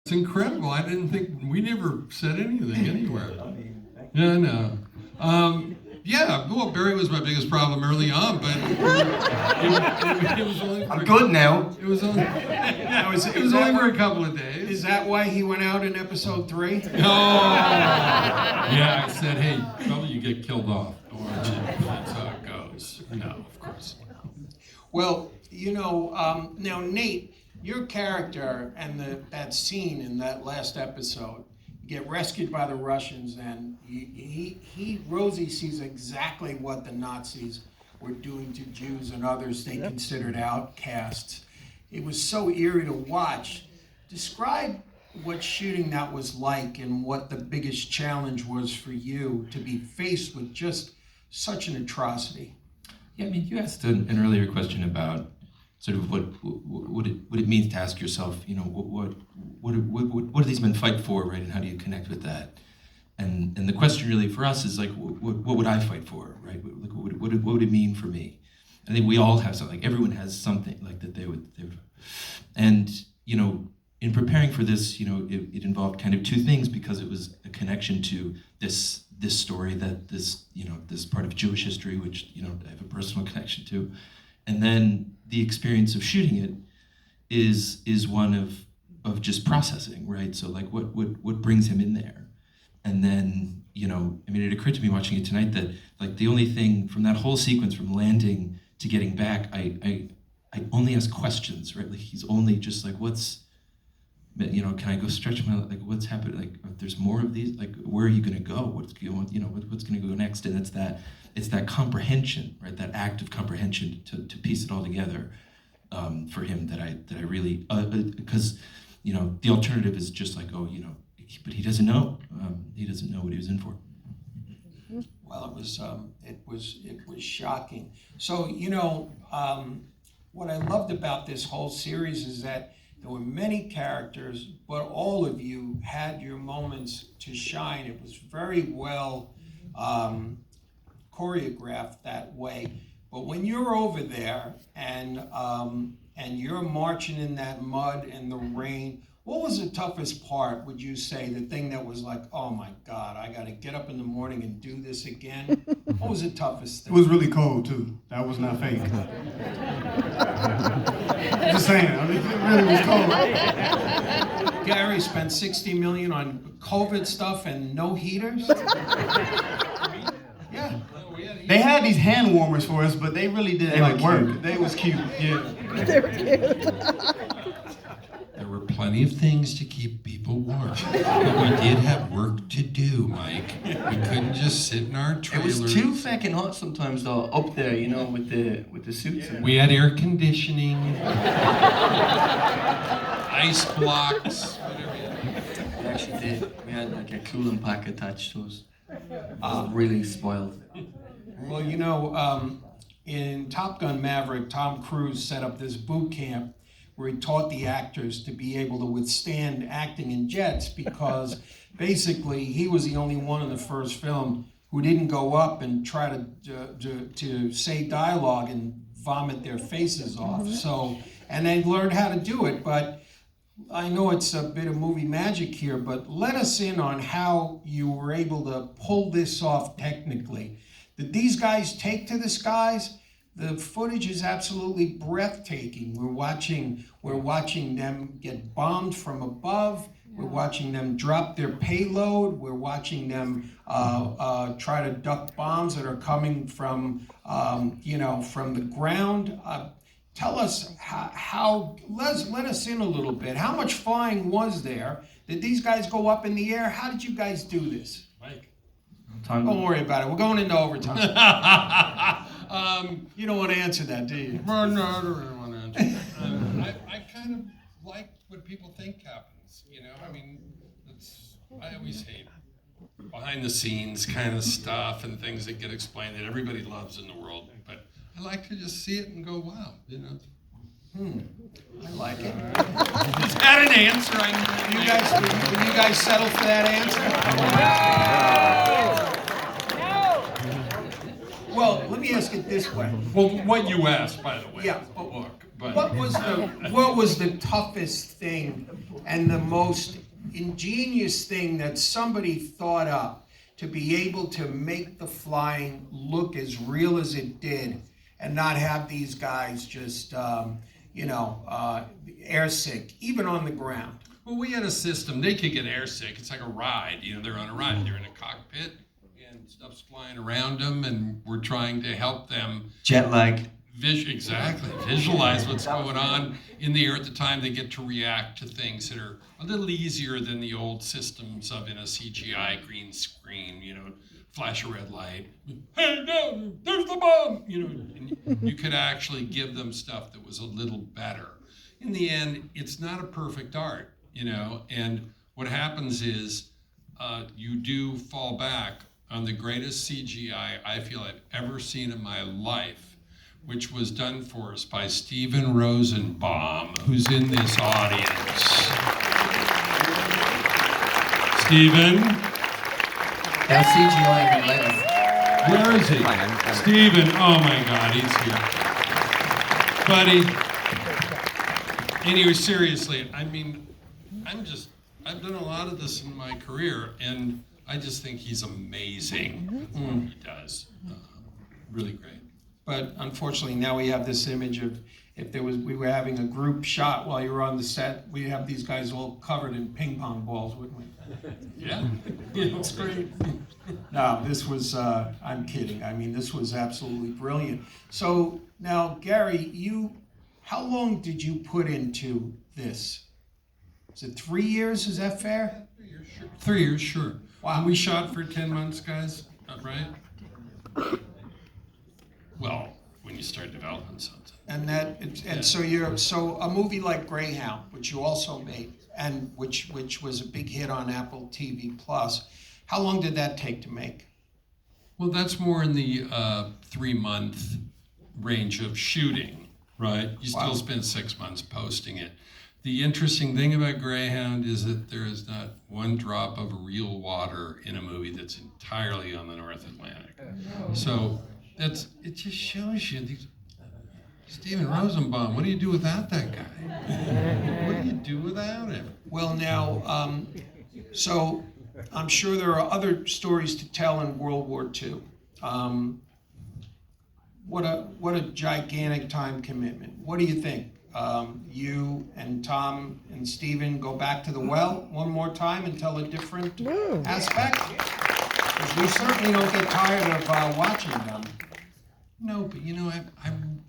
It's incredible. I didn't think, we never said anything anywhere. Yeah, no. Yeah, well, Barry was my biggest problem early on, but it was only. I'm good now. It was only. It was only for a couple of days. Is that why he went out in episode 3? No. Yeah, I said, hey, probably you get killed off. That's how it goes. No, of course. Well, you know, now Nate, your character and that scene in that last episode, you get rescued by the Russians, and Rosie sees exactly what the Nazis were doing to Jews and others they considered outcasts. It was so eerie to watch. Describe what shooting that was like and what the biggest challenge was for you to be faced with just such an atrocity. Yeah, I mean, you asked an earlier question about sort of what it means to ask yourself, you know, what do these men fight for, right? And how do you connect with that? And the question really for us is like, what would I fight for, right? What would it mean for me? I think we all have something. Like everyone has something like that they would. And you know, in preparing for this, you know, it involved kind of two things, because it was a connection to this story, that this part of Jewish history, which, you know, I have a personal connection to. And then the experience of shooting it is one of just processing, right? So like what brings him in there? And then, you know, I mean, it occurred to me watching it tonight that like the only thing from that whole sequence, from landing to getting back, I only ask questions, right? Like he's only just like, what's, you know, can I go stretch my, like what's happening? Like if there's more of these, like where are you gonna go? What's going, you know, what's gonna go next? And it's that comprehension, right? That act of comprehension to piece it all together for him that I really, because, you know, the alternative is just like, oh, you know, but he doesn't know. He doesn't know what he was in for. Well, it was shocking. So, you know, what I loved about this whole series is that there were many characters, but all of you had your moments to shine. It was very well choreographed that way. But when you're over there and you're marching in that mud and the rain, what was the toughest part, would you say? The thing that was like, oh my God, I got to get up in the morning and do this again? What was the toughest thing? It was really cold too. That was not fake. Just saying, I mean, it really was cold. Gary spent $60 million on COVID stuff and no heaters? Yeah. They had these hand warmers for us, but they really didn't like work. They was cute, yeah. They were cute. There were plenty of things to keep people warm. But we did have work to do, Mike. We couldn't just sit in our trailers. It was too fucking hot sometimes though, up there, you know, with the suits. We had air conditioning, ice blocks, whatever. We actually did. We had like a cooling pack attached to us. Really spoiled. Well, you know, in Top Gun Maverick, Tom Cruise set up this boot camp where he taught the actors to be able to withstand acting in jets, because basically he was the only one in the first film who didn't go up and try to say dialogue and vomit their faces off. So, and they learned how to do it. But I know it's a bit of movie magic here, but let us in on how you were able to pull this off technically. Did these guys take to the skies? The footage is absolutely breathtaking. We're watching them get bombed from above. We're watching them drop their payload. We're watching them try to duck bombs that are coming from, you know, from the ground. Tell us how let us in a little bit. How much flying was there? Did these guys go up in the air? How did you guys do this? Mike. Don't worry about it. We're going into overtime. You don't want to answer that, do you? No, I don't really want to answer that. I kind of like what people think happens, you know? I mean, I always hate behind the scenes kind of stuff and things that get explained that everybody loves in the world. But I like to just see it and go, wow, you know? I like it. Is that an answer? Will you guys settle for that answer? Well, let me ask it this way. Well, what you asked, by the way. Yeah. Look, But What was the toughest thing and the most ingenious thing that somebody thought up to be able to make the flying look as real as it did and not have these guys just, airsick, even on the ground? Well, we had a system. They could get airsick. It's like a ride. They're on a ride. They're in a cockpit, and stuff's flying around them, and we're trying to help them Jet lag. visualize what's going on in the air at the time. They get to react to things that are a little easier than the old systems of in a CGI green screen. Flash a red light. Hey, no, there's the bomb. And you could actually give them stuff that was a little better. In the end, it's not a perfect art. And what happens is you do fall back on the greatest CGI I feel I've ever seen in my life, which was done for us by Steven Rosenbaum, who's in this audience. Steven? That CGI can later. Where is he? Steven, oh my God, he's here. Buddy. Anyway, seriously, I've done a lot of this in my career, and I just think he's amazing at what he does. Really great. But unfortunately, now we have this image of we were having a group shot while you were on the set, we'd have these guys all covered in ping pong balls, wouldn't we? Yeah. It's great. No, this was, I'm kidding. This was absolutely brilliant. So now, Gary, how long did you put into this? Is it 3 years? Is that fair? 3 years, sure. 3 years, sure. Wow. We shot for 10 months, guys, right? Well, when you start developing something. So a movie like Greyhound, which you also made, and which was a big hit on Apple TV Plus, how long did that take to make? Well, that's more in the 3-month range of shooting, right? You still spend 6 months posting it. The interesting thing about Greyhound is that there is not one drop of real water in a movie that's entirely on the North Atlantic. So it just shows you these. Steven Rosenbaum, what do you do without that guy? What do you do without him? Well, now, so I'm sure there are other stories to tell in World War II. What a gigantic time commitment. What do you think? You and Tom and Steven go back to the well one more time and tell a different aspect? Because we certainly don't get tired of watching them. No, but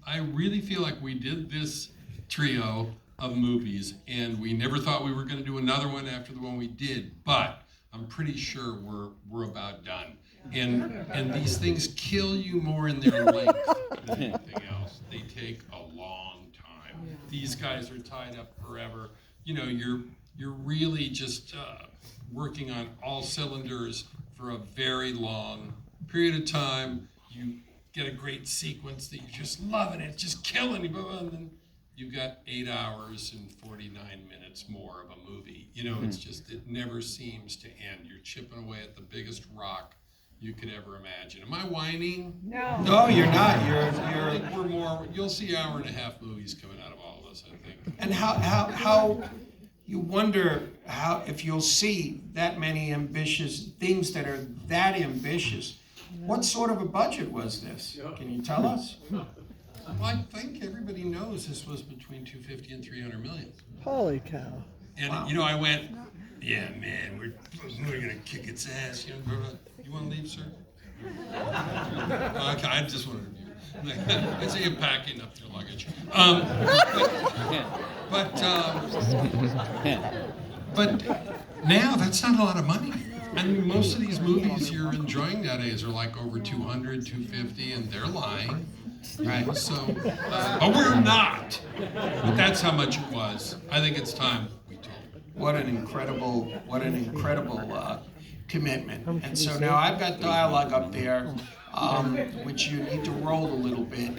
I really feel like we did this trio of movies, and we never thought we were going to do another one after the one we did. But I'm pretty sure we're about done. And these things kill you more in their length than anything else. They take a long time. These guys are tied up forever. You're really just working on all cylinders for a very long period of time. You get a great sequence that you're just loving it, just killing you, and then you've got 8 hours and 49 minutes more of a movie. It's just, it never seems to end. You're chipping away at the biggest rock you could ever imagine. Am I whining? No. No, you're not. You'll see 1.5 hour movies coming out of all of us, I think. And how you wonder if you'll see that many ambitious things that are that ambitious. What sort of a budget was this? Can you tell us? Well, I think everybody knows this was between 250 and 300 million. Holy cow. And I went, yeah, man, we're gonna kick its ass. You want to leave, sir? Okay, I just wanted to. I'd say you're packing up your luggage. But now that's not a lot of money. Most of these movies you're enjoying nowadays are like over 200, 250, and they're lying. Right? So, but we're not. But that's how much it was. I think it's time we told. What an incredible commitment. And so now I've got dialogue up there, which you need to roll a little bit.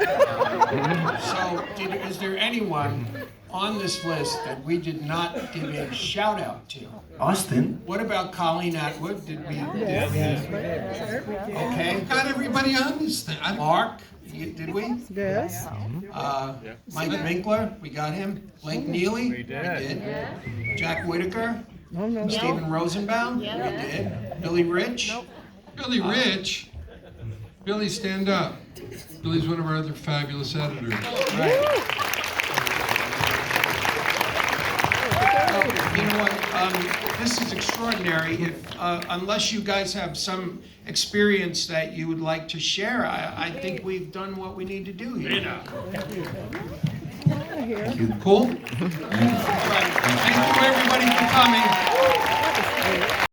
Is there anyone on this list that we did not give a shout out to? Austin. What about Colleen Atwood? Did we? Okay. Got everybody on this thing. Mark, Did we? Yes. Mike Winkler, we got him. Blake Neely? We did. Jack Whitaker? Oh, no. Stephen Rosenbaum? We did. Billy Rich? Billy Rich. Billy, stand up. Billy's one of our other fabulous editors. Right. You know what, this is extraordinary. If, unless you guys have some experience that you would like to share, I think we've done what we need to do here. Cool? All right. Thank you, everybody, for coming.